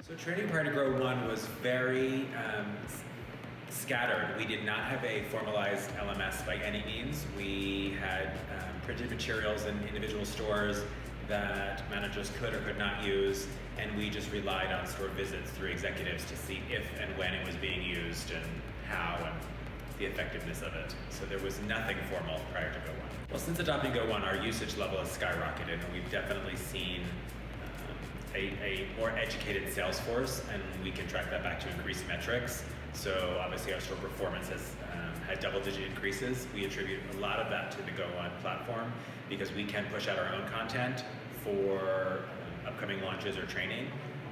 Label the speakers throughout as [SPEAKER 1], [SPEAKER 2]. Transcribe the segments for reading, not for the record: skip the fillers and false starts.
[SPEAKER 1] So training prior to Grow One was very scattered. We did not have a formalized LMS by any means. We had printed materials in individual stores that managers could or could not use, and we just relied on store visits through executives to see if and when it was being used and how and the effectiveness of it. So there was nothing formal prior to Go One. Well, since adopting Go One, our usage level has skyrocketed, and we've definitely seen a more educated sales force, and we can track that back to increased metrics. So obviously our store performance has had double-digit increases. We attribute a lot of that to the Go One platform because we can push out our own content for upcoming launches or training,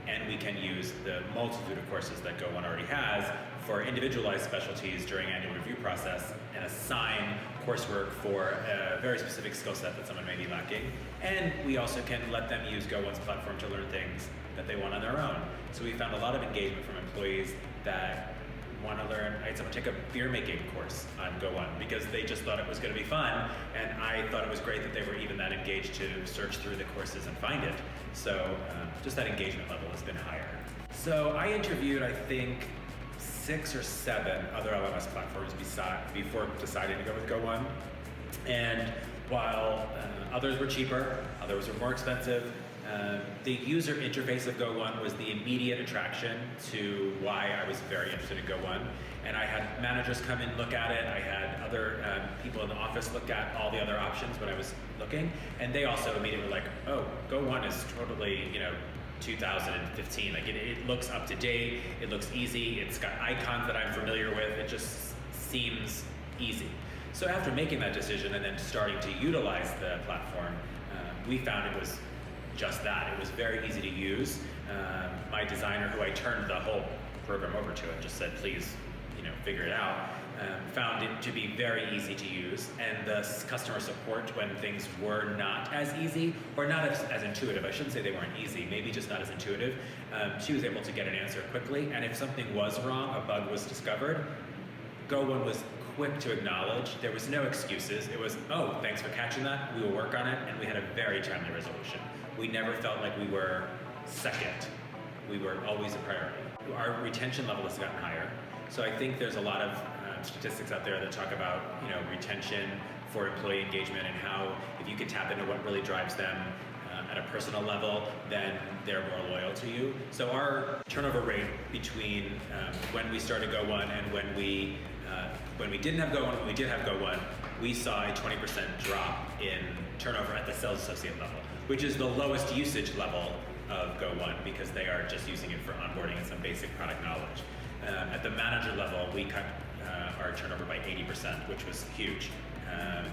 [SPEAKER 1] and we can use the multitude of courses that Go One already has for individualized specialties during annual review process and assign coursework for a very specific skill set that someone may be lacking. And we also can let them use Go One's platform to learn things that they want on their own. So we found a lot of engagement from employees that want to learn. I had someone take a beer making course on Go One because they just thought it was going to be fun, and I thought it was great that they were even that engaged to search through the courses and find it. So just that engagement level has been higher. So I interviewed, I think, 6 or 7 other LMS platforms before deciding to go with Go One. And while others were cheaper, others were more expensive, the user interface of Go One was the immediate attraction to why I was very interested in Go One. And I had managers come in, look at it. I had other people in the office look at all the other options when I was looking. And they also immediately were like, oh, Go One is totally, 2015. Like it looks up to date, it looks easy, it's got icons that I'm familiar with, it just seems easy. So after making that decision and then starting to utilize the platform, we found it was just that. It was very easy to use. My designer, who I turned the whole program over to and just said, please, figure it out, found it to be very easy to use. And the customer support when things were not as easy or not as intuitive, I shouldn't say they weren't easy, maybe just not as intuitive, she was able to get an answer quickly. And if something was wrong, a bug was discovered, Go One was quick to acknowledge. There was no excuses. It was, oh, thanks for catching that, we will work on it, and we had a very timely resolution. We never felt like we were second. We were always a priority. Our retention level has gotten higher. So I think there's a lot of statistics out there that talk about retention for employee engagement and how if you can tap into what really drives them at a personal level, then they're more loyal to you. So our turnover rate between when we started Go One and when we didn't have Go One, when we did have Go One, we saw a 20% drop in turnover at the sales associate level, which is the lowest usage level of Go One because they are just using it for onboarding and some basic product knowledge. At the manager level, we cut our turnover by 80%, which was huge.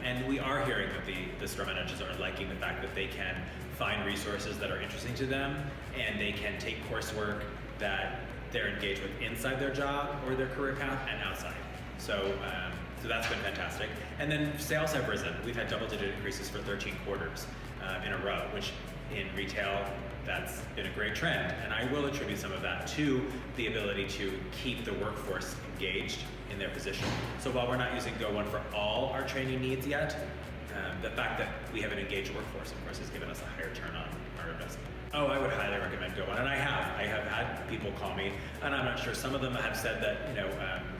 [SPEAKER 1] And we are hearing that the store managers are liking the fact that they can find resources that are interesting to them, and they can take coursework that they're engaged with inside their job or their career path and outside. So that's been fantastic. And then sales have risen. We've had double-digit increases for 13 quarters in a row, which in retail, that's been a great trend. And I will attribute some of that to the ability to keep the workforce engaged in their position. So while we're not using Go One for all our training needs yet, the fact that we have an engaged workforce, of course, has given us a higher return on our investment. Oh, I would highly recommend Go One, and I have had people call me, and I'm not sure, some of them have said that,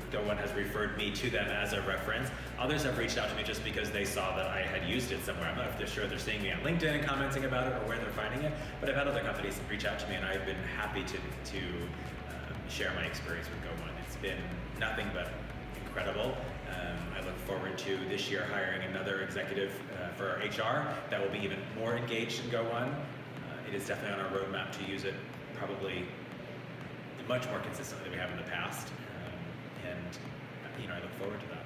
[SPEAKER 1] Go One has referred me to them as a reference. Others have reached out to me just because they saw that I had used it somewhere. I'm not sure they're seeing me on LinkedIn and commenting about it or where they're finding it, but I've had other companies reach out to me, and I've been happy to share my experience with Go One. It's been nothing but incredible. I look forward to this year hiring another executive for our HR that will be even more engaged in Go One. It is definitely on our roadmap to use it probably much more consistently than we have in the past. And I look forward to that.